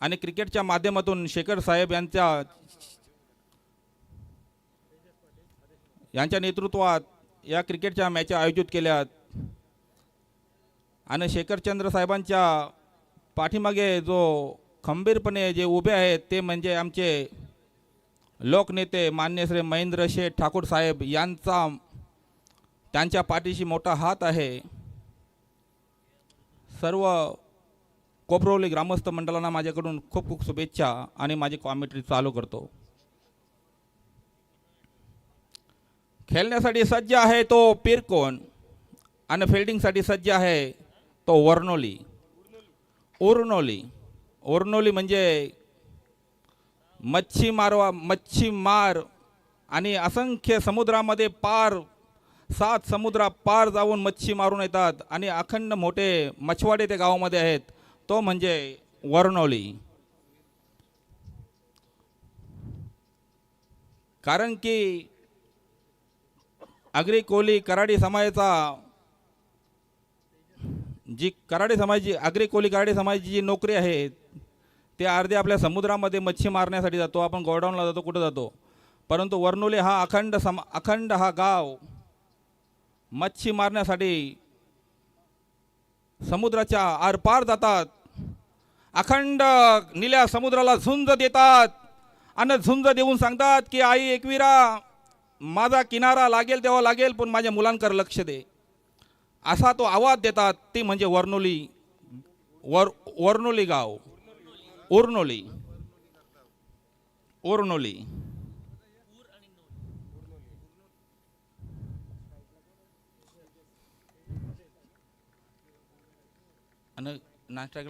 आणि क्रिकेटच्या माध्यमातून शेखर साहेब यांच्या नेतृत्वात या क्रिकेटच्या मॅच आयोजित केल्यात आणि शेखरचंद्र साहेबांच्या पाठीमागे जो खंबीरपणे जे उभे आहेत ते म्हणजे आमचे लोकनेते मान्य श्री महेंद्र शेठ ठाकूर साहेब त्यांच्या पाठीशी मोठा हात आहे। सर्व कोपरोली ग्रामस्थ मंडळांना माझ्याकडून खूप खूप शुभेच्छा आणि माझी कॉमेंट्री चालू करतो। खेळण्यासाठी सज्ज आहे तो पिरकोन आणि फिल्डिंगसाठी सज्ज आहे तो वर्णोली। उर्नोली म्हणजे मच्छीमार आणि असंख्य समुद्रामध्ये 7 समुद्रा पार जाऊन मच्छी मारून येतात आणि अखंड मोठे मछवाडे ते गावामध्ये आहेत, तो म्हणजे वर्णोली। कारण की आगरी कोली कराडी समाजाचा आगरी कोली कराडी समाजाची जी नोकरी आहे ते अर्धे आपल्या समुद्रामध्ये मच्छी मारण्यासाठी जातो, आपण गोडाऊनला जातो, कुठं जातो, परंतु वर्णोली हा अखंड हा गाव मच्छी मारण्यासाठी समुद्राच्या आरपार जातात, अखंड निळ्या समुद्राला झुंज देतात आणि झुंज देऊन सांगतात की आई एकविरा माझा किनारा लागेल तेव्हा लागेल पण माझ्या मुलांकडे लक्ष दे, असा तो आवाज देतात। ती म्हणजे वर्णोली गाव। उर्नोली आणि नाश्ता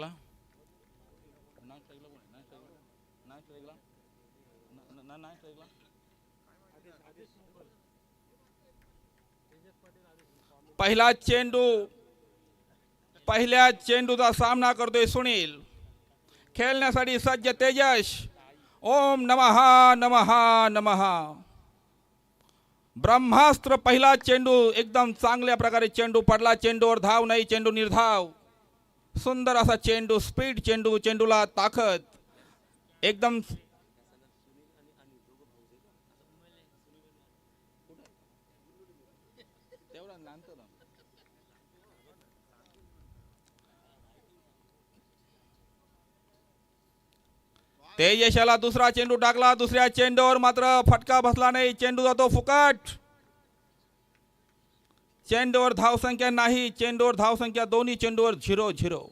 पहिल्या चेंडूचा सामना करतोय सुनील। खेळण्यासाठी सज्ज तेजस। ओम नमः नमः नमः। ब्रह्मास्त्र पहिला चेंडू एकदम चांगल्या प्रकारे चेंडू पडला, चेंडूवर धाव नाही, चेंडू निर्धाव, सुंदर असा चेंडू, स्पीड चेंडू, चेंडूला ताकद एकदम। तेजशाला दुसरा चेंडू टाकला, दुसऱ्या चेंडूवर मात्र फटका बसला नाही, चेंडू जातो फुकट, चेंडूवर धावसंख्या नाही, चेंडूवर धावसंख्या दोन्ही चेंडूवर 0-0।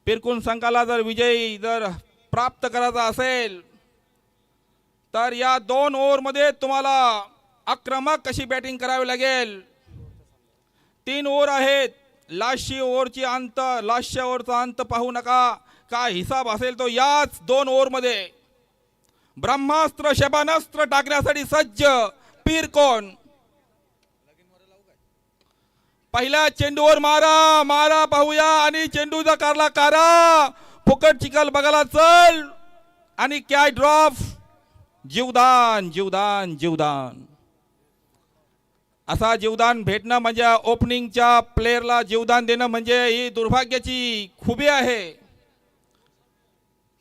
पिरकुन संघाला जर विजयी प्राप्त करायचा असेल तर या 2 ओव्हरमध्ये तुम्हाला आक्रमक कशी बॅटिंग करावी लागेल। 3 ओव्हर आहेत, लास्टच्या ओव्हरचा अंत पाहू नका, काय हिसाब असेल तो याच 2 ओव्हरमध्ये। ब्रह्मास्त्र शबानास्त्र टाकण्यासाठी सज्ज पिरकोन। पहिल्या चेंडूवर मारा पाहूया आणि चेंडूचा कारा फुकट चिखल बघायला चल आणि कॅच ड्रॉप, जीवदान असा जीवदान भेटणं म्हणजे ओपनिंगच्या प्लेयरला जीवदान देणं म्हणजे ही दुर्भाग्याची खूबी आहे।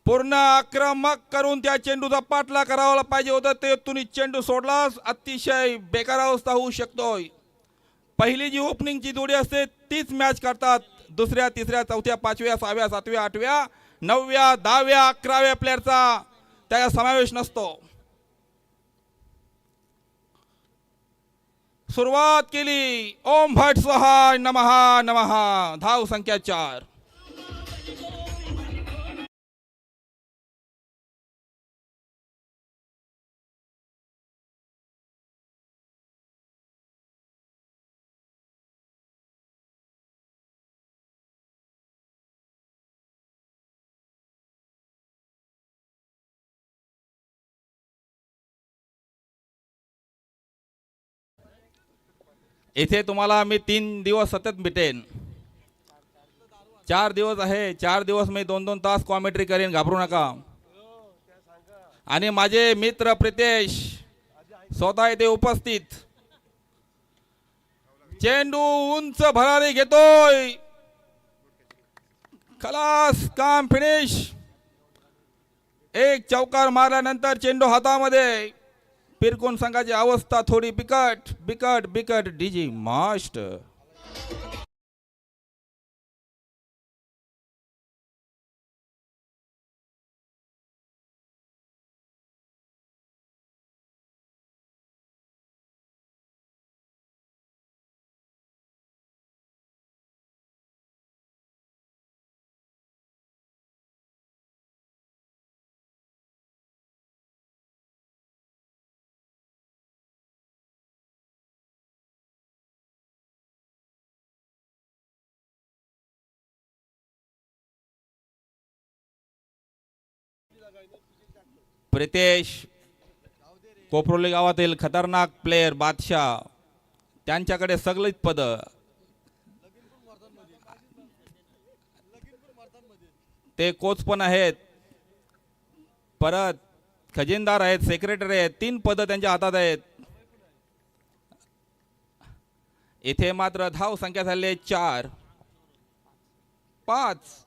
पूर्ण आक्रमक करून त्या चेंडूचा पाठला करावा पाहिजे होता, ते तुम्ही चेंडू सोडलास, अतिशय बेकार अवस्था होऊ शकतोय। पहिली जी ओपनिंगची जोडी असते तीच मॅच करतात, दुसऱ्या तिसऱ्या चौथ्या पाचव्या सहाव्या सातव्या आठव्या नवव्या 10व्या 11व्या प्लेयरचा त्याचा समावेश नसतो। सुरुवात केली, ओम भट स्वाहा नमः नमः, धाव संख्या 4। इथे तुम्हाला मी 3 दिवस सतत भेटेन, 4 दिवस आहे, 4 दिवस मी 2-2 तास कॉमेंट्री करेन, घाबरू नका। आणि माझे मित्र प्रितेश स्वतः इथे उपस्थित, चेंडू उंच भरारी घेतोय, खलास, काम फिनिश, एक चौकार मारल्यानंतर चेंडू हातामध्ये. पिरकोन संघाची अवस्था थोडी बिकट बिकट बिकट. डीजी मास्टर प्रितेश कोपरोली गावातील खतरनाक प्लेयर बादशाह, त्यांच्याकडे सगळीच पद. ते कोच पण आहेत, परत खजिनदार आहेत, सेक्रेटरी आहेत. 3 पद त्यांच्या हातात आहेत. इथे मात्र धाव संख्या झाली 4 5.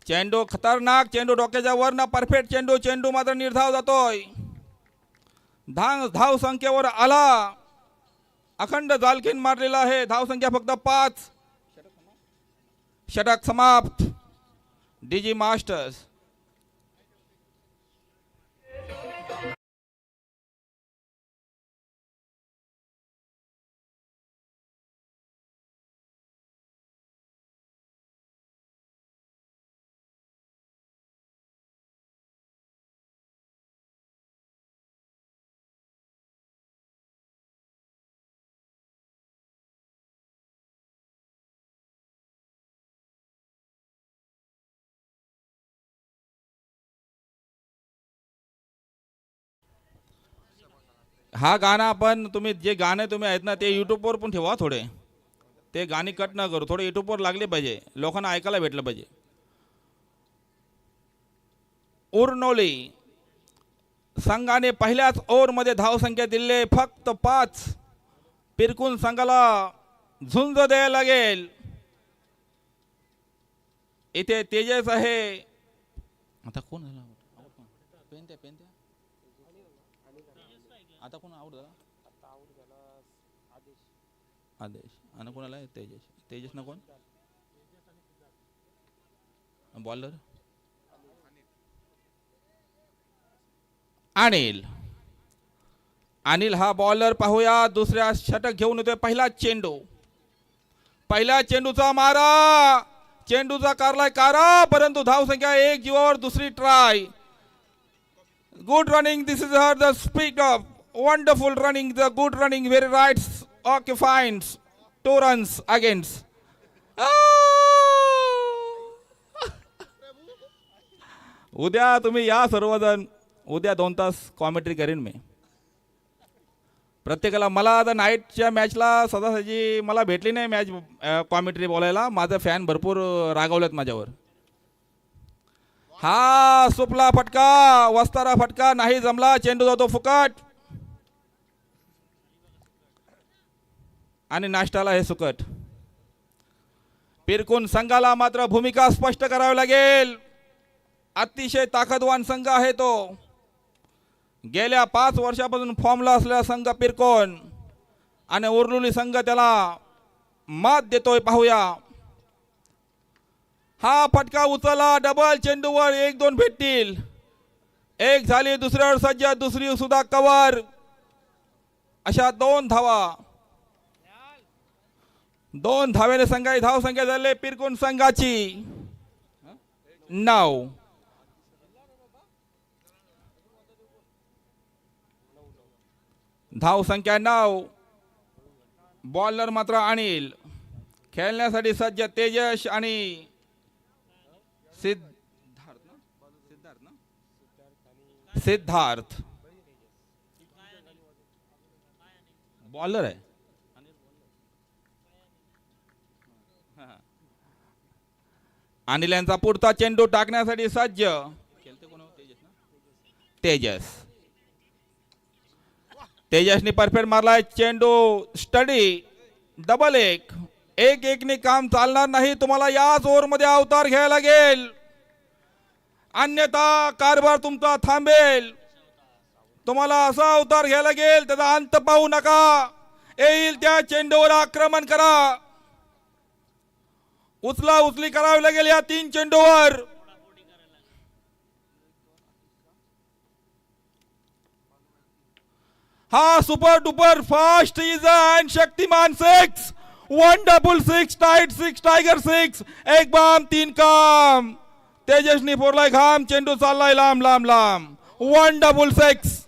चेंडू खतरनाक, चेंडू डोक्याच्या वरनं परफेक्ट चेंडू. चेंडू मात्र निर्धाव जातोय. धाव संख्येवर आला. अखंड जालखीन मारलेला आहे. धाव संख्या फक्त 5. षटक समाप्त. डीजी मास्टर्स. हा गाणं आपण तुम्ही जे गाणे तुम्ही आहेत ना ते यूट्यूबवर पण ठेवा. थोडे ते गाणी कट न करू. थोडे यूट्यूबवर लागले पाहिजे, लोकांना ऐकायला भेटलं पाहिजे. उरनोली संघाने पहिल्याच ओव्हरमध्ये धावसंख्या दिले फक्त 5. पिरकुन संघाला झुंज द्यायला लागेल. इथे तेजस आहे. आता कोण झाला? आता कोण आउट झाला? आदेश. आणि कोणाला? तेजस. तेजस ना कोण? बॉलर अनिल. अनिल हा बॉलर पाहूया. दुसऱ्या षटक घेऊन येतोय. पहिल्या चेंडूचा मारा. चेंडूचा कारलाय कारा, परंतु धाव संख्या 1 जीवावर. दुसरी try. Good running. This is her the speed of wonderful running, the good running, very rights occupies 2 runs against. उद्या तुम्ही या सर्वजण. उद्या 2 तास कॉमेंट्री करेन मी प्रत्येकाला. मला आता नाईटच्या मॅचला सदासाची मला भेटली नाही मॅच कॉमेंट्री बोलायला. माझे फॅन भरपूर रागावलेत माझ्यावर. हा सुपला फटका, वस्तारा फटका नाही जमला. चेंडू जातो फुकट आणि नाश्ताला हे सुकट. पिरकुन संघाला मात्र भूमिका स्पष्ट करावी लागेल. अतिशय ताकदवान संघ आहे तो. गेल्या 5 वर्षापासून फॉर्मला असलेला संघ पिरकोन आणि उरलुली संघ त्याला मात देतोय. पाहूया. हा फटका उचलला. डबल चेंडूवर 1-2 भेटतील. 1 झाली. दुसऱ्यावर सज्ज. दुसरी सुद्धा कव्हर. अशा 2 धावा. 2 धावेने संघाची धाव संख्या झाली पिरकुन संघाची 9. धाव संख्या 9. बॉलर मात्र अनिल. खेळण्यासाठी सज्ज तेजस आणि सिद्धार्थ. बॉलर आहे. अनिल यांचा पुढचा चेंडू टाकण्यासाठी सज्ज. तेजस. तेजसने परफेक्ट मारलाय. चेंडू स्टडी. डबल 1. एक एकने काम चालणार नाही, तुम्हाला याच ओव्हरमध्ये अवतार घ्यायला लागेल, अन्यथा कारभार तुमचा थांबेल. तुम्हाला असा अवतार घ्यायला लागेल त्याचा अंत पाहू नका. येईल त्या चेंडूवर आक्रमण करा, उचला उचली करावी लागेल या 3 चेंडूवर. हा super duper fast is and Shaktimaan 6, 166 tight 6 tiger 6, एक बाम 3 काम. तेजस्वी फोरलाय घाम, चेंडू चाललाय लांब लांब लांब. 166.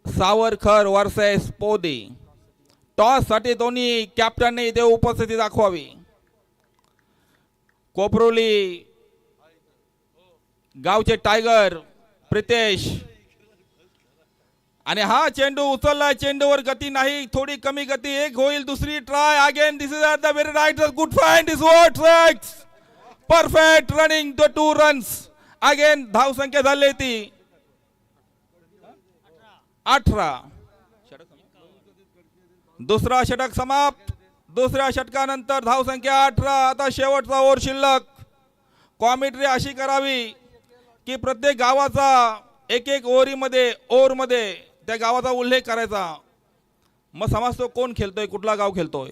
सावरकर वर्सेस पोदी. टॉस साठी दोन्ही कॅप्टनने इथे उपस्थिती दाखवावी. कोपरोली गावचे टायगर प्रितेश, आणि हा चेंडू उचलला, चेंडूवर गती नाही, थोडी कमी गती. एक होईल, दुसरी try again. This is at the very right, good find is what 6, perfect running the 2 runs. Again धाव संख्या झाली ती 18. दुसरा षटक समाप्त. दुसऱ्या षटकानंतर धाव संख्या 18. आता शेवटचा ओव्हर शिल्लक. कॉमेंट्री अशी करावी की प्रत्येक गावाचा एक एक ओव्हरमध्ये त्या गावाचा उल्लेख करायचा. मग समजतो कोण खेळतोय, कुठला गाव खेळतोय.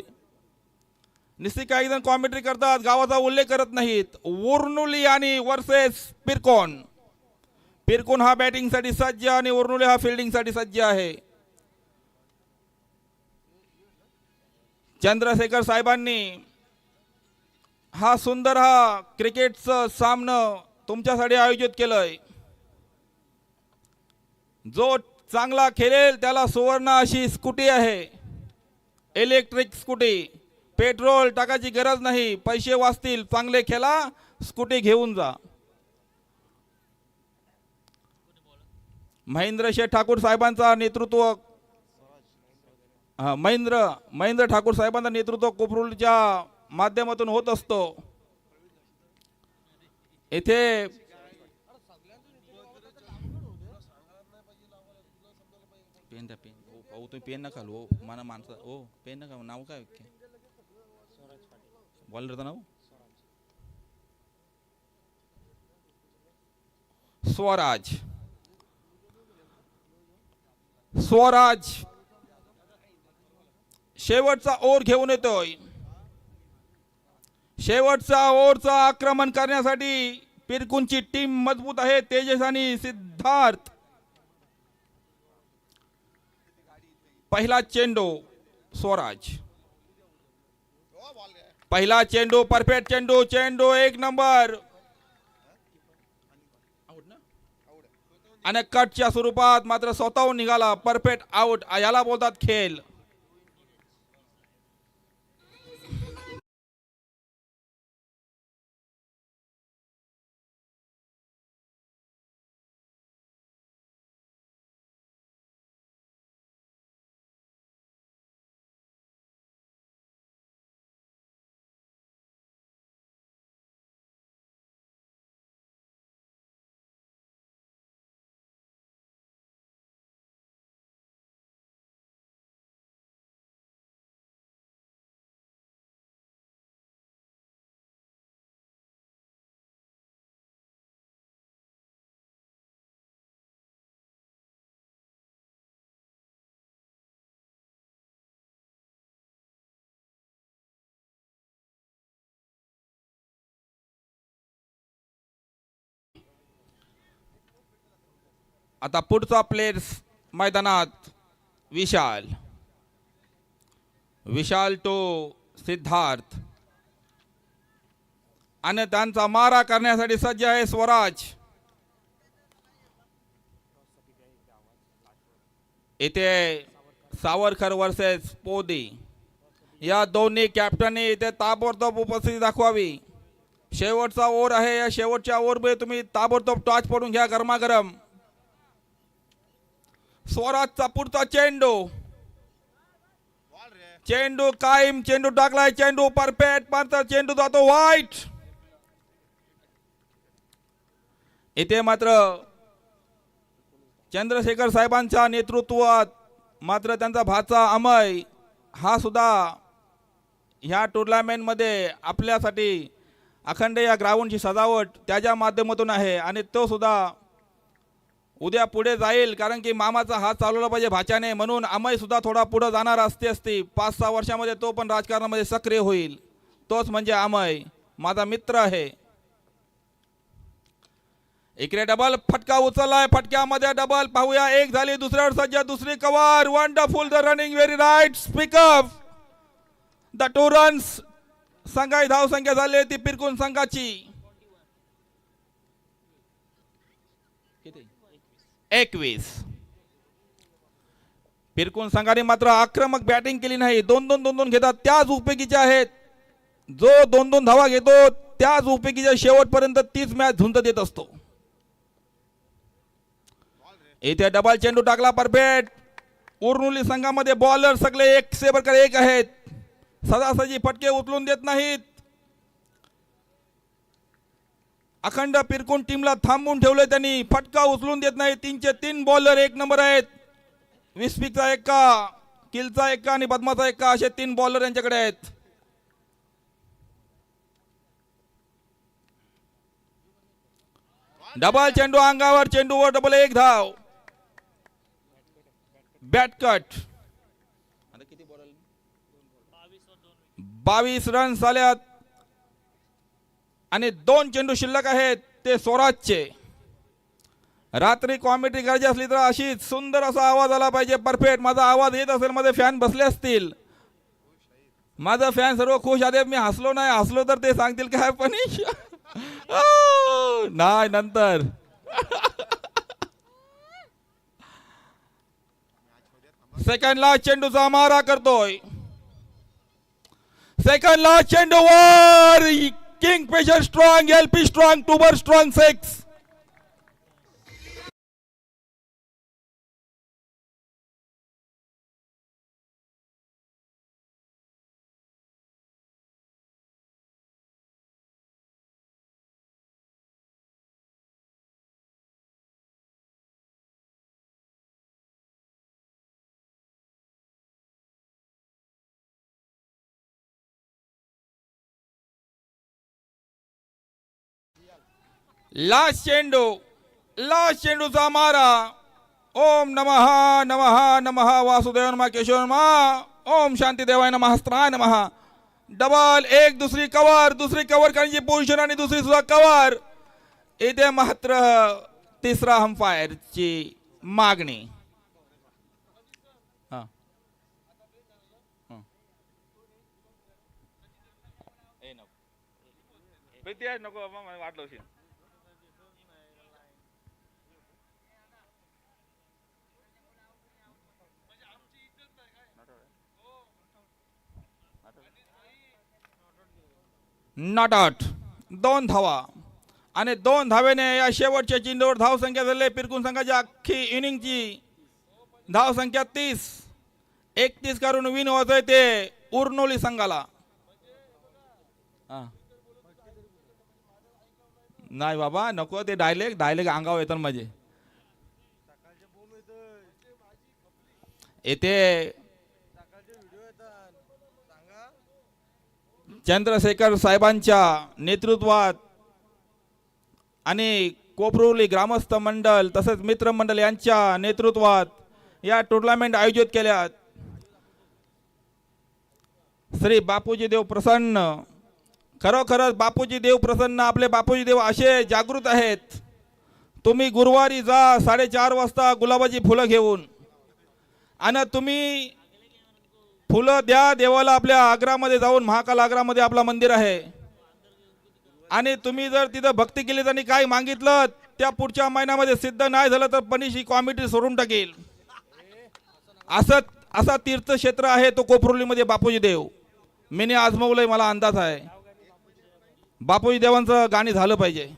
निश्चित काही जण कॉमेंट्री करतात, गावाचा उल्लेख करत नाहीत. उर्नुली आणि वर्सेस पिरकोन. पिरकोन हा बॅटिंग साठी सज्ज आणि उर्नुली हा फिल्डिंग साठी सज्ज आहे. चंद्रशेखर साहेबांनी हा सुंदर क्रिकेटचं सामनं तुमच्यासाठी आयोजित केलंय. जो चांगला खेळेल त्याला सुवर्ण अशी स्कूटी आहे, इलेक्ट्रिक स्कूटी. पेट्रोल टाकायची गरज नाही, पैसे वाचतील. चांगले खेळा, स्कूटी घेऊन जा. महेंद्र शेठ ठाकूर साहेबांचा नेतृत्व, महेंद्र ठाकूर साहेबांचा नेतृत्व कोपरूलच्या माध्यमातून होत असतो. येथे पेन द्या, पेन. ओ तुम्ही पेन नका घालू. मला माणसं ओ पेन नका. नाव काय बॉलरचं नाव? स्वराज. स्वराज शेवटचा ओव्हर घेऊन येतोय. शेवटचा ओव्हरचा आक्रमण करण्यासाठी पिरकुंची टीम मजबूत आहे. तेजस आणि सिद्धार्थ. पहिला चेंडू स्वराज. पहिला चेंडू परफेक्ट चेंडू. चेंडू 1 नंबर आणि कटच्या स्वरूपात मात्र स्वतःहून निघाला. परफेक्ट आउट, याला बोलतात खेळ. आता पुढचा प्लेयर्स मैदानात विशाल टू सिद्धार्थ, आणि त्यांचा मारा करण्यासाठी सज्ज आहे स्वराज. इथे सावरकर वर्सेस पोदी या दोन्ही कॅप्टननी इथे ताबडतोब उपस्थिती दाखवावी. शेवटचा ओव्हर आहे. या शेवटच्या ओव्हरमध्ये तुम्ही ताबडतोब टॉच पडून घ्या गरमागरम. स्वराजचा पुढचा चेंडू. चेंडू कायम चेंडू टाकलाय. चेंडू परफेक्ट मात्र चेंडू जातो वाईट. इथे मात्र चंद्रशेखर साहेबांच्या नेतृत्वात मात्र त्यांचा भाचा अमय हा सुद्धा ह्या टुर्नामेंटमध्ये आपल्यासाठी अखंड या ग्राउंडची सजावट त्याच्या माध्यमातून आहे आणि तो सुद्धा उद्या पुढे जाईल. कारण की मामाचा हात चालवला पाहिजे भाच्याने, म्हणून अमय सुद्धा थोडा पुढे जाणार असते 5-6 वर्षामध्ये तो पण राजकारणामध्ये सक्रिय होईल. तोच म्हणजे अमय, माझा मित्र आहे. इकडे डबल फटका उचललाय. फटक्यामध्ये डबल पाहूया. एक झाली, दुसऱ्यावर सज्ज, दुसरी cover. Wonderful the running, very right speak up. The 2 runs. संघाची धाव संख्या झाली ती पिरकुन संघाची 21. पिरकुन संघाने मात्र आक्रमक बॅटिंग केली नाही. 2-2 घेतात त्याच उपयोगीचे आहेत. जो 2-2 धावा घेतो त्याच उपयोगीच्या शेवटपर्यंत तीच मॅच झुंज देत असतो. इथे डबल चेंडू टाकला परफेक्ट. उर्नुली संघामध्ये बॉलर सगळे एक से बरकर एक आहेत. सदासजी फटके उचलून देत नाहीत. अखंड पिरकुन टीमला थांबून ठेवले त्यांनी. फटका उचलून देत नाही. 3चे 3 बॉलर 1 नंबर आहेत. विस्पिकचा एक्का, किलचा एक्का आणि बदमाचा एक्का असे 3 बॉलर यांच्याकडे आहेत. डबल चेंडू अंगावर, चेंडूवर डबल 1 धाव. Bat cut. 22 रन्स आल्यात आणि 2 चेंडू शिल्लक आहेत ते स्वराजचे. रात्री कॉमेडी करायची असली तर अशी सुंदर असा आवाज आला पाहिजे परफेक्ट. माझा आवाज येत असेल, माझे फॅन बसले असतील. माझा फॅन सर्व खुश आहे. मी हसलो नाही, हसलो तर ते सांगतील काय पण नाही नंतर. सेकंडला चेंडूचा मारा करतोय. सेकंडला चेंडू वर. किंगफिशर स्ट्रॉंग, एलपी स्ट्रॉंग, टूबर स्ट्रॉंग 6. लास्ट चेंडूचा मारा. ओम नमः नमः नमः वासुदेव नमः केशव नमः ओम शांती देवाय नमः हस्त्राय नमः. डबल एक, दुसरी कव्हर करण्याची पोझिशन आणि दुसरी सुद्धा कव्हर. इथे मात्र तिसरा अंपायरची मागणी. नको वाटलं. Not out. 2 धावा आणि 2 धावेने या शेवटच्या चेंडूवर धाव संख्या झाली पिरकुन संघाच्या अख्खी इनिंगची धाव संख्या 30. 31 करून विन होतोय ते उर्नोली संघाला. नाही बाबा नको ते डायलेक्ट अंगावर येतात माझे. येते चंद्रशेखर साहेबांच्या नेतृत्वात आणि कोपरुली ग्रामस्थ मंडळ तसेच मित्र मंडळ यांच्या नेतृत्वात या टुर्नामेंट आयोजित केल्यात. श्री बापूजी देव प्रसन्न. खरोखरच बापूजी देव प्रसन्न. आपले बापूजी देव असे जागृत आहेत. तुम्ही गुरुवारी जा 4:30 वाजता गुलाबाची फुलं घेऊन आणि तुम्ही फुलं द्या देवाला. आपल्या आग्रामध्ये जाऊन महाकाल आग्रामध्ये आपला मंदिर आहे आणि तुम्ही जर तिथं भक्ती केली आणि काही मागितलं त्या पुढच्या महिन्यामध्ये सिद्ध नाही झालं तर पनिश ही कॉमिटी सोडून टाकेल. असं असा तीर्थक्षेत्र आहे तो कोपरोलीमध्ये बापूजी देव. मीने आजमावलंय, मला अंदाज आहे. बापूजी देवांचं गाणी झालं पाहिजे.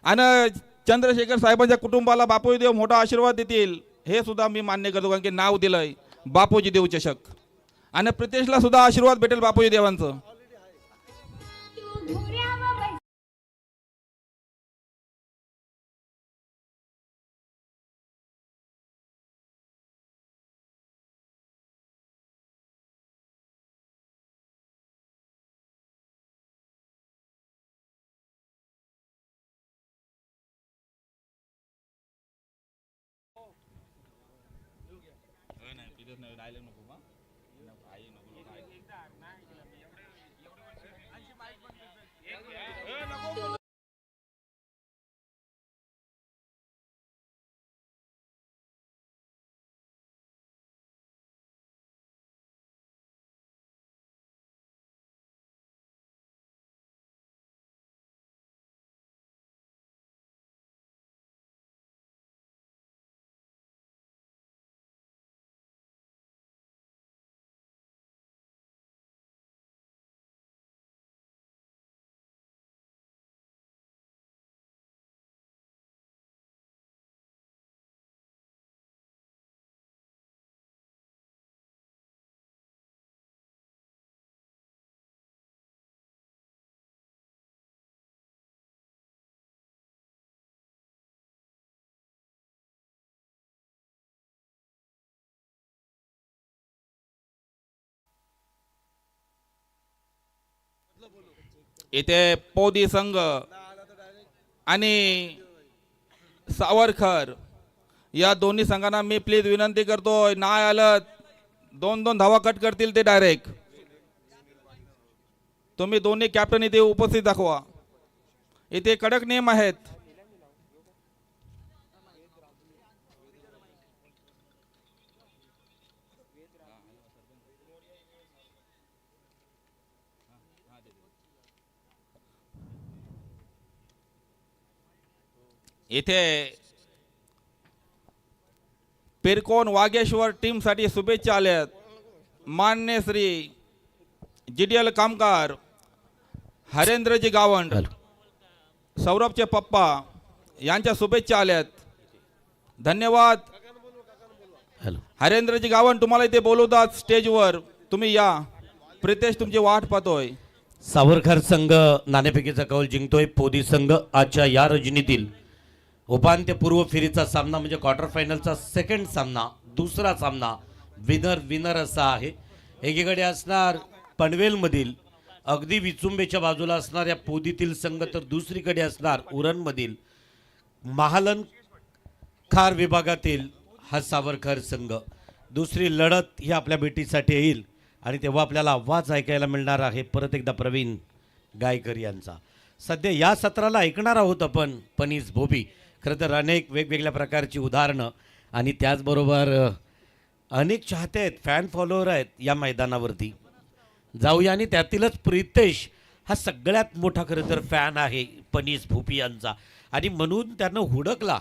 आणि चंद्रशेखर साहेबांच्या कुटुंबाला बापूजी देव मोठा आशीर्वाद देतील हे सुद्धा मी मान्य करतो, कारण की नाव दिलंय बापूजी देव चषक. आणि प्रितेशला सुद्धा आशीर्वाद भेटेल बापूजी देवांचं. इथे पोदी संघ आणि सावरकर या दोन्ही संघांना मी प्लीज विनंती करतोय, नाही आलं 2-2 धावा कट करतील ते डायरेक्ट. तुम्ही दोन्ही कॅप्टन इथे उपस्थित दाखवा. इथे कडक नियम आहेत. इथे पिरकोन वागेश्वर टीम साठी शुभेच्छा आल्यात. मान्य श्री जीडीएल कामगार हरेंद्रजी गावंड, सौरभचे पप्पा यांच्या शुभेच्छा आल्यात. धन्यवाद. हरेंद्रजी गावंड तुम्हाला इथे बोलवतात स्टेजवर, तुम्ही या. प्रितेश तुमची वाट पाहतोय. सावरकर संघ नाणेफेकीचा कौल जिंकतोय. पोदी संघ आजच्या या रजनीतील उपांत्यपूर्व फेरीचा सामना म्हणजे क्वार्टर फायनलचा सेकंड सामना, दुसरा सामना विनर विनर असा आहे. एकीकडे असणार पनवेलमधील अगदी विचुंबेच्या बाजूला असणाऱ्या पोदीतील संघ, तर दुसरीकडे असणार उरणमधील महालन खार विभागातील हा सावरकर संघ. दुसरी लढत ही आपल्या भेटीसाठी येईल आणि तेव्हा आपल्याला आवाज ऐकायला मिळणार आहे परत एकदा प्रवीण गायकर यांचा. सध्या या सत्राला ऐकणार आहोत आपण पनीस भोबी. खरं तर अनेक वेगवेगळ्या प्रकारची उदाहरणं आणि त्याचबरोबर अनेक चाहते आहेत, फॅन फॉलोअर आहेत या मैदानावरती. जाऊया आणि त्यातीलच प्रितेश हा सगळ्यात मोठा खरं तर फॅन आहे पनीस भोपी यांचा, आणि म्हणून त्यानं हुडकला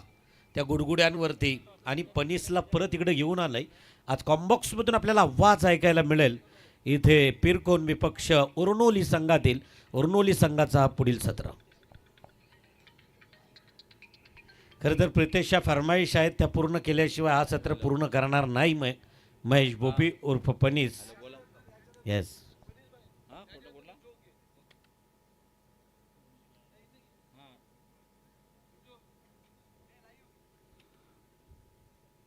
त्या गुडगुड्यांवरती आणि पनीसला परत इकडे घेऊन आलंय. आज कॉम्बॉक्समधून आपल्याला आवाज ऐकायला मिळेल. इथे पिरकोन विपक्ष उर्नोली संघातील उर्नोली संघाचा पुढील सत्र. खरं तर प्रितेशच्या फरमाईश आहेत त्या पूर्ण केल्याशिवाय हा सत्र पूर्ण करणार नाही. महेश भोपी उर्फ पनीस. येस,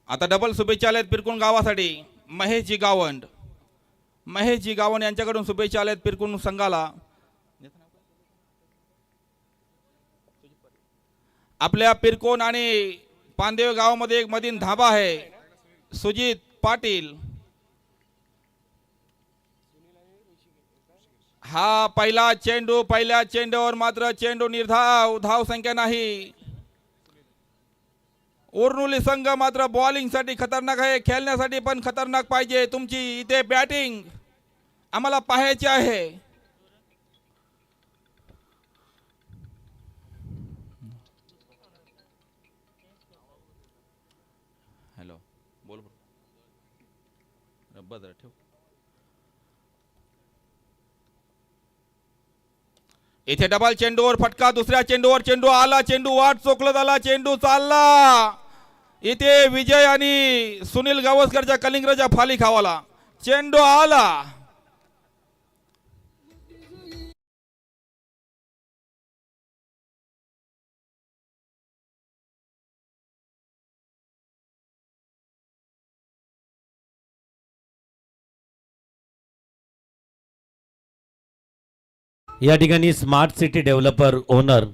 आता डबल शुभेच्छा आल्यात पिरकुण गावासाठी. महेशजी गावंड, महेशजी गावंड यांच्याकडून शुभेच्छा आल्यात पिरकुण संघाला. आपल्या पिरकोन आणि पांदेव गावामध्ये एक मधीन धाबा आहे, सुजित पाटील. हा पहिला चेंडू, पहिल्या चेंडूवर मात्र चेंडू निर्धाव, धाव संख्या नाही. उर्नुली संघ मात्र बॉलिंग साठी खतरनाक आहे, खेळण्यासाठी पण खतरनाक पाहिजे. तुमची इथे बॅटिंग आम्हाला पाहायची आहे. हॅलो, बोल. बदल ठेव. इथे डबल चेंडूवर फटका, दुसऱ्या चेंडूवर चेंडू आला, चेंडू वाट चोकलत आला, चेंडू चालला. इथे विजय आणि सुनील गावस्करच्या कलिंगराच्या फाली खावाला. चेंडू आला. या ठिकाणी smart city developer owner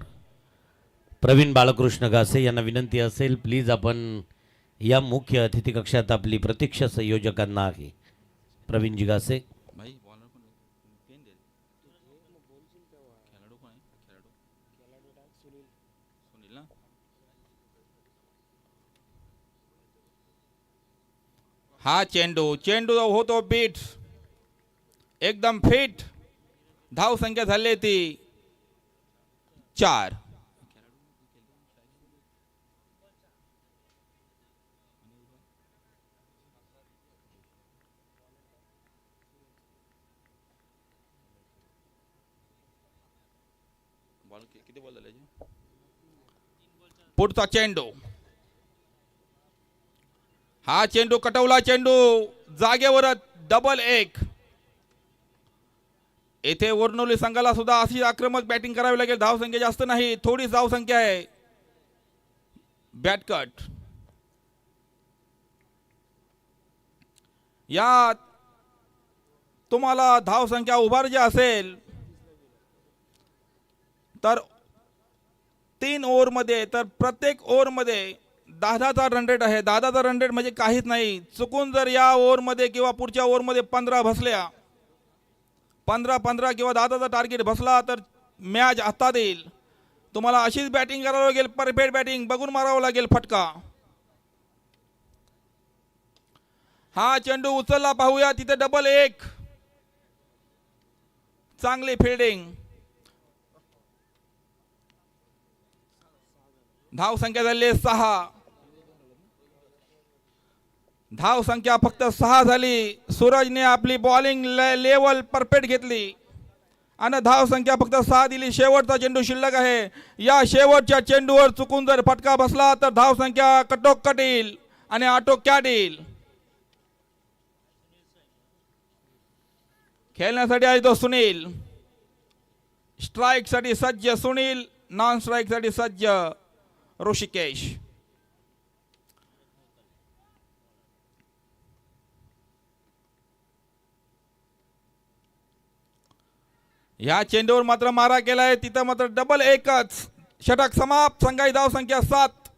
Praveen Balkrishna Ghase यांना विनंती असेल, प्लीज आपण या मुख्य अतिथी कक्षात आपली प्रतीक्षा संयोजकांना आहे. प्रवीणजी घासे. भाई बॉलर कोण पेन दे. खेळाडू कोण आहे? सुनील ना. हा चेंडू होतो बीट, एकदम फिट. धाव संख्या झाली ती 4. किती बॉल झाले? पुढचा चेंडू. हा चेंडू कटवला, चेंडू जागेवरच डबल 1. येथे वर्णोली संघाला सुद्धा अशी आक्रमक बॅटिंग करावी लागेल. धाव संख्या जास्त नाही, थोडी धाव संख्या आहे. Bat cut. यात तुम्हाला धाव संख्या उभारायची असेल तर 3 ओव्हरमध्ये, तर प्रत्येक ओव्हरमध्ये 10चा रन रेट आहे. 10चा रन रेट म्हणजे काहीच नाही. चुकून जर या ओव्हरमध्ये किंवा पुढच्या ओव्हरमध्ये 15 बसल्या, 15 किंवा 10चा टार्गेट बसला तर मॅच हातात येईल. तुम्हाला अशीच बॅटिंग करावं लागेल, परफेक्ट बॅटिंग बघून मारावं लागेल फटका. हा चेंडू उचलला, पाहूया. तिथे डबल 1. चांगली फिल्डिंग. धाव संख्या झाली 6. धाव संख्या फक्त 6 झाली. सूरजने आपली बॉलिंग लेवल परफेक्ट घेतली आणि धाव संख्या फक्त 6 दिली. शेवटचा चेंडू शिल्लक आहे. या शेवटच्या चेंडूवर चुकून जर फटका बसला तर धाव संख्या कटोकट येईल आणि आटोक्यात येईल. खेळण्यासाठी आहे तो सुनील. स्ट्राईक साठी सज्ज सुनील, नॉन स्ट्राईक साठी सज्ज ऋषिकेश. या चेंडूवर मात्र मारा केलाय, तिथं मात्र डबल 1च. षटक समाप्त. संघाची धाव संख्या 7.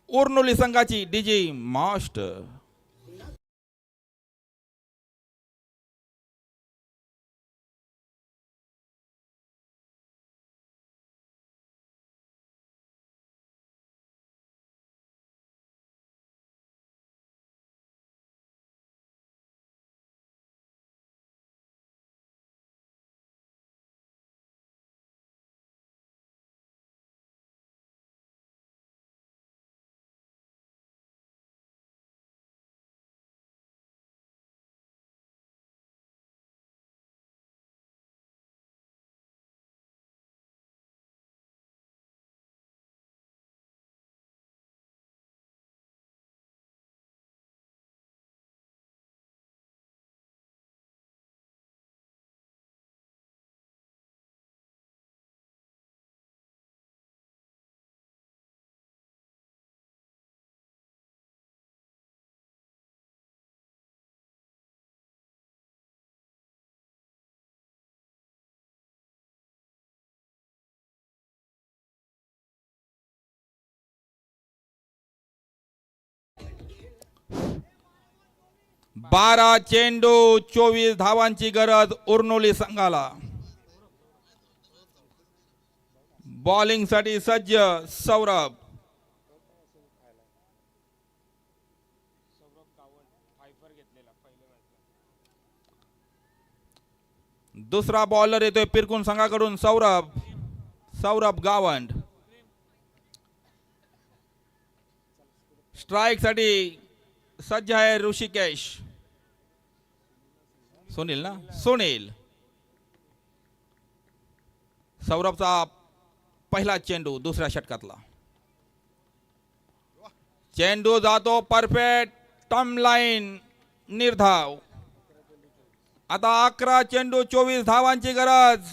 उर्नुली संघाची डीजी मास्टर. बारा चेंडू 24 धावांची गरज उर्नोली संघाला. बॉलिंग साठी सज्ज सौरभ. दुसरा बॉलर येतोय पिरकुन संघाकडून सौरभ गावंड. स्ट्राईक साठी सज्ज आहे ऋषिकेश. सुनील ना, सुनील. सौरभचा पहिला चेंडू दुसऱ्या षटकातला. चेंडू जातो परफेक्ट टर्म लाईन, निर्धाव. आता 11 चेंडू 24 धावांची गरज.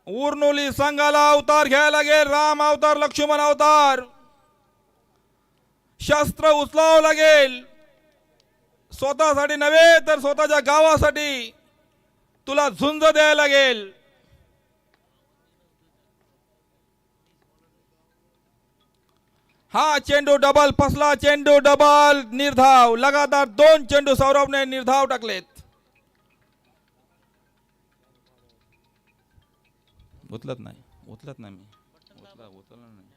उर्नुली संघाला अवतार घ्यायला लागेल. राम अवतार, लक्ष्मण अवतार, शस्त्र उचलावं लागेल. स्वतःसाठी नव्हे तर स्वतःच्या गावासाठी तुला झुंज द्यायला लागेल. हा चेंडू डबल फसला. चेंडू डबल, निर्धाव. लगातार 2 चेंडू सौरभने निर्धाव टाकलेत. उचलत नाही मी उचललं नाही.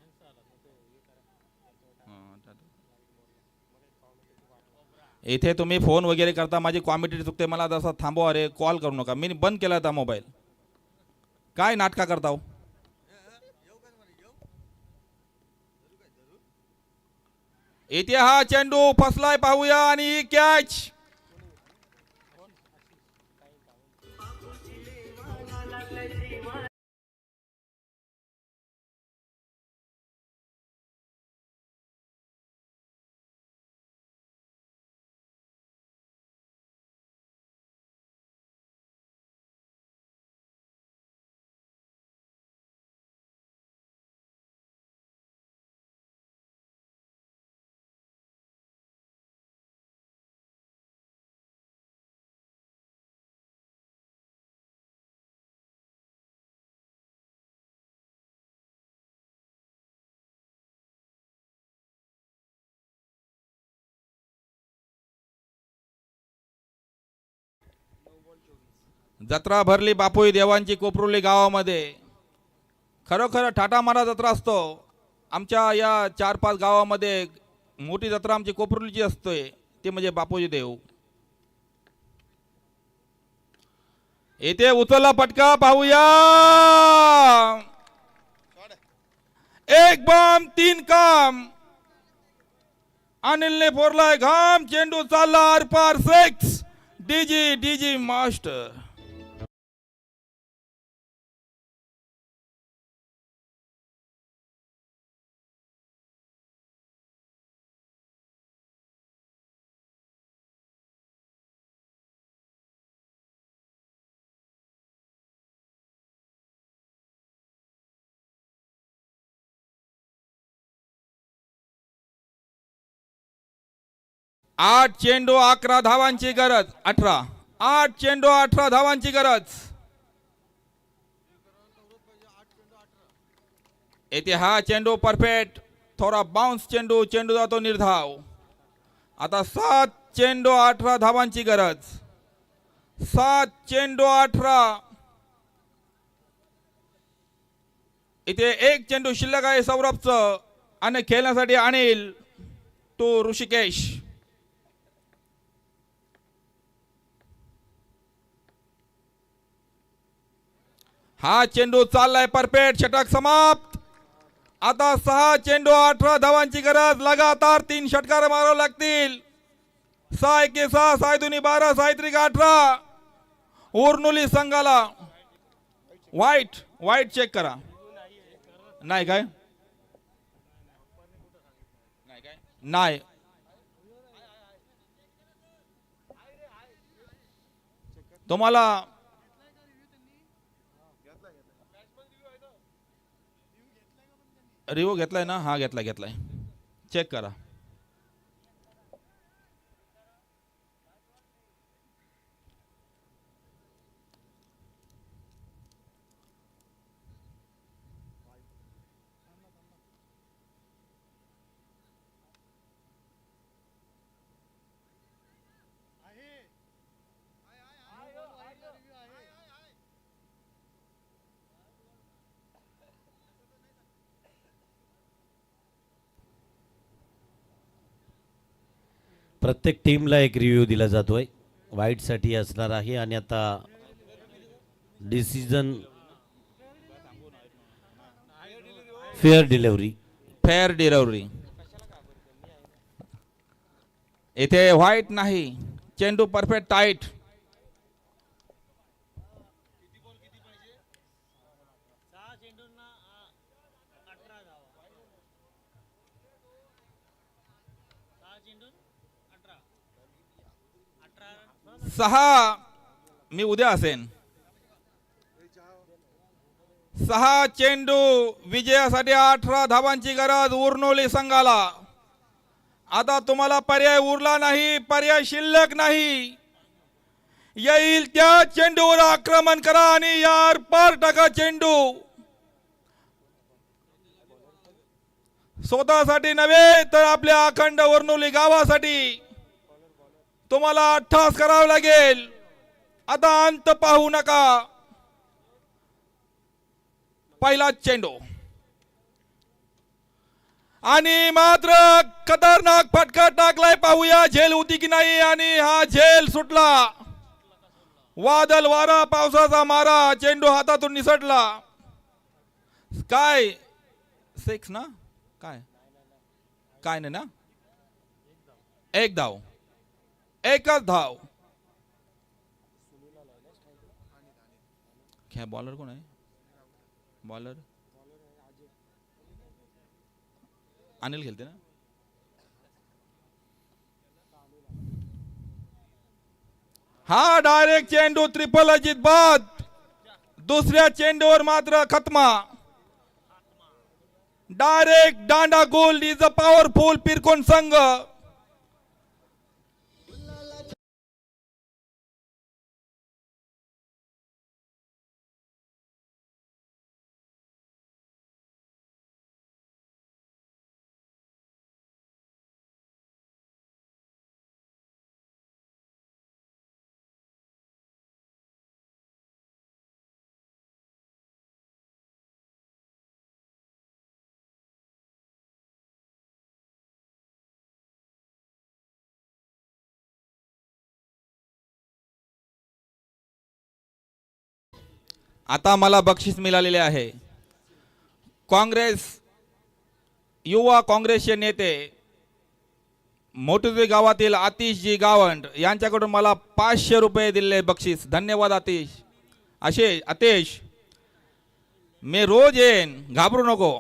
इथे तुम्ही फोन वगैरे करता, माझी कॉमेडी चुकते. मला जसा थांबवा रे, कॉल करू नका. मी बंद केला होता मोबाईल. काय नाटका करता हो? इथे हा चेंडू फसलाय, पाहूया. आणि कॅच. जत्रा भरली बापोई देवांची कोपरुली गावामध्ये. खरोखर ठाटामारा जत्रा असतो. आमच्या या 4-5 गावामध्ये मोठी जत्रा आमची कोपरुलीची असते, ते म्हणजे बापोजी देव. येथे उचलला फटका, पाहूया. एक बम 3 काम. अनिलने फोरलाय घाम. चेंडू चालला आरपार. 6. डीजी मास्टर. आठ चेंडू 11 धावांची गरज. 18. 8 चेंडू 18 धावांची गरज. येथे हा चेंडू परफेक्ट, थोडा बाउन्स चेंडू. चेंडू जातो निर्धाव. आता 7 चेंडू 18 धावांची गरज. 7 चेंडू 18. इथे 1 चेंडू शिल्लक आहे सौरभचं. आणि खेळण्यासाठी अनिल टू ऋषिकेश. हा चेंडू चाललाय परफेक्ट. षटक समाप्त. आता 6 चेंडू 18 धावांची गरज. लगातार 3 षटकार मारावे लागतील. 6 एके 6, 6 दुनी 12, 6 त्रिक 18. उर्नुली संघाला वाईट चेक करा. नाही काय? नाही. तुम्हाला रिव्ह्यू घेतलाय ना? हा घेतलाय. चेक करा. प्रत्येक टीमला एक रिव्ह्यू दिला जातोय. वाईटसाठी असणार आहे. आणि आता डिसिजन फेअर डिलिव्हरी. इथे व्हाईट नाही. चेंडू परफेक्ट टाईट. 6 मी उद्या असेन. 6 चेंडू विजयासाठी 18 धावांची गरज उरनोली संघाला. आता तुम्हाला पर्याय उरला नाही, पर्याय शिल्लक नाही. येईल त्या चेंडूवर आक्रमण करा आणि यार पार टाका चेंडू. स्वतःसाठी नव्हे तर आपल्या अखंड वर्णोली गावासाठी तुम्हाला अट्टास करावं लागेल. आता अंत पाहू नका. पहिला चेंडू आणि मात्र खतरनाक फटका टाकलाय. पाहूया झेल होती की नाही. आणि हा झेल सुटला. वादळ वारा पावसाचा मारा, चेंडू हातातून निसटला. काय 6 ना, काय काय नाही ना. एक धाव, एकच धाव. क्या बॉलर कोण आहे? बॉलर अनिल खेळते ना. हा डायरेक्ट चेंडू ट्रिपल अजित बाद. दुसऱ्या चेंडूवर मात्र खत्मा. डायरेक्ट दांडा goal is a powerful Pirkon संघ. आता मला बक्षीस मिळालेले आहे. काँग्रेस युवा काँग्रेसचे नेते मोठुजे गावातील आतिशजी गावंड यांच्याकडून मला 500 रुपये दिले बक्षीस. धन्यवाद आतिश. आतिश मी रोज येईन, घाबरू नको.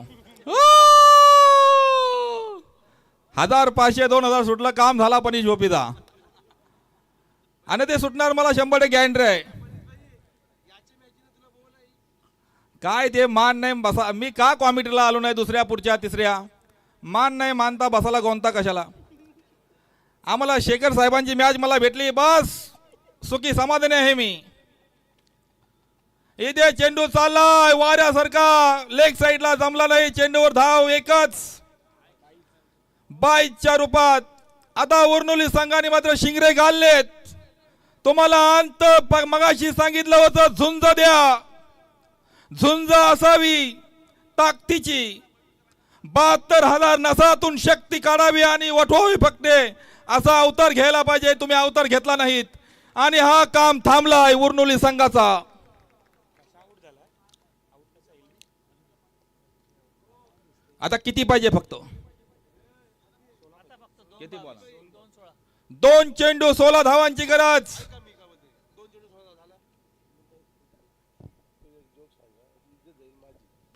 1000 500 2000 सुटलं काम झाला पनिश झोपीचा. आणि ते सुटणार मला 100% गॅरंटी आहे. काय ते मान नाही बसा. मी का कॉमिटीला आलो नाही दुसऱ्या पुढच्या तिसऱ्या. मान नाही मानता बसाला कोणता कशाला. आम्हाला शेखर साहेबांची मॅच मला भेटली बस सुखी समाधानी आहे मी. इथे चेंडू चाललाय वाऱ्यासारखा, लेग साईडला जमला नाही. चेंडूवर धाव एकच 22च्या रूपात. आता उरनोली संघाने मात्र शिंगरे घाललेत. तुम्हाला अंत मगाशी सांगितलं होतं झुंज द्या. झुंज असावी ताकदीची. 72,000 नसातून शक्ती काढावी आणि वठवावी फक्त असा अवतार घ्यायला पाहिजे. तुम्ही अवतार घेतला नाहीत आणि हा काम थांबलाय उरनोली संघाचा. आता किती पाहिजे फक्त? किती बोला? 2 चेंडू 16 धावांची गरज.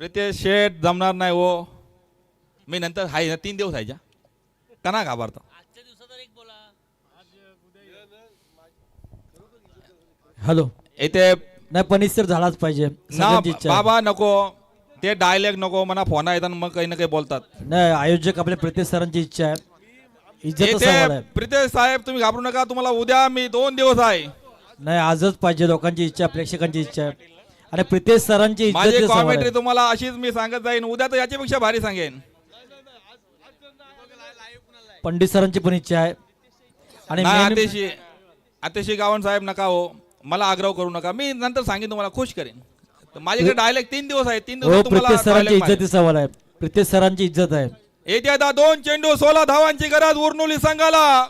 प्रितेश शेठ जमणार नाही हो. मी नंतर हाय ना 3 दिवस आहे का ना घाबरता. हॅलो इथे नाही पनिश तर झालाच पाहिजे ना सगळ्यांची इच्छा आहे. बाबा नको ते डायलॉग नको. मला फोन येतात मग काही ना काही बोलतात. नाही आयोजक आपल्या प्रितेश सरांची इच्छा आहे. इज्जत इथे सवाल आहे. प्रितेश साहेब तुम्ही घाबरू नका. तुम्हाला उद्या मी 2 दिवस आहे. नाही आजच पाहिजे. लोकांची इच्छा प्रेक्षकांची इच्छा आहे आणि प्रितेश सरांची इज्जत माझी सवाल कॉमेंट्री आहे. तुम्हाला अशीच मी सांगत जाईन. उद्या तर याच्यापेक्षा भारी सांगेन. पंडित सरांची पण इच्छा आहे आणि नाही main- आतेशी गावण साहेब नका हो. मला आग्रह करू नका. मी नंतर सांगेन तुम्हाला खुश करेन. तर माझ्याकडे डायलॉग 3 दिवस आहे. 3 हो दिवसात तुम्हाला प्रितेश सरांची dialogue इज्जती सवाल आहे. प्रितेश सरांची इज्जत आहे. येत्या 2 चेंडू 16 धावांची गरज उरनोली संघाला.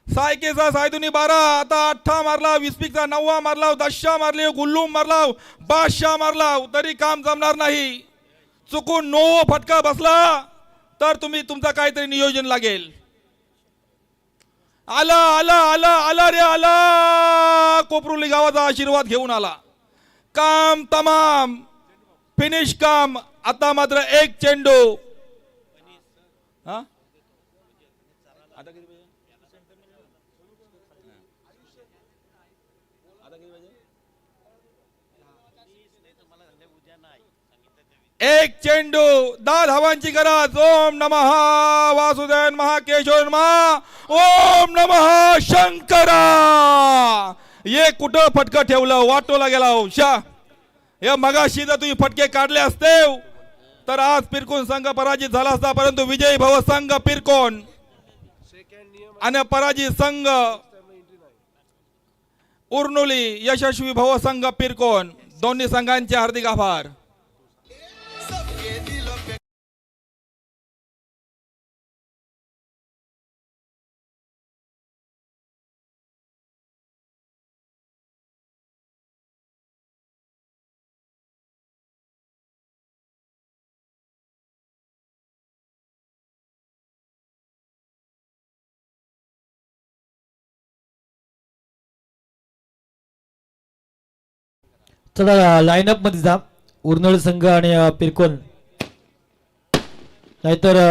सायकेचा सायदुनी 12. आता 8 मारला. विस्पिकचा 9 मारला. 10 मारले. गुल्लूम मारला. 12 मारला. तरी काम जमणार नाही. चुकून 9 फटका बसला तर तुम्ही तुमचा काहीतरी नियोजन लागेल. आला आला आला आला रे आला. कोपरुली गावाचा आशीर्वाद घेऊन आला. काम तमाम. फिनिश काम. आता मात्र 1 चेंडू. हा आता किती एक चेंडू 10 धावांची गरज. ओम नमः वासुदेव महाकेशव नमः. ओम नमः शंकरा. ये कुठं फटकं ठेवलं, वाटोला गेला शा. हे मगाशी जर तुम्ही फटके काढले असते तर आज पिरकोन संघ पराजित झाला असता, परंतु विजयी भव संघ पिरकोन आणि पराजित संघ उर्नुली यशस्वी भव संघ पिरकोन. दोन्ही संघांचे हार्दिक आभार. चला लाईनअप मध्ये जा, उर्नळ संघ आणि पिरकोन, नाहीतर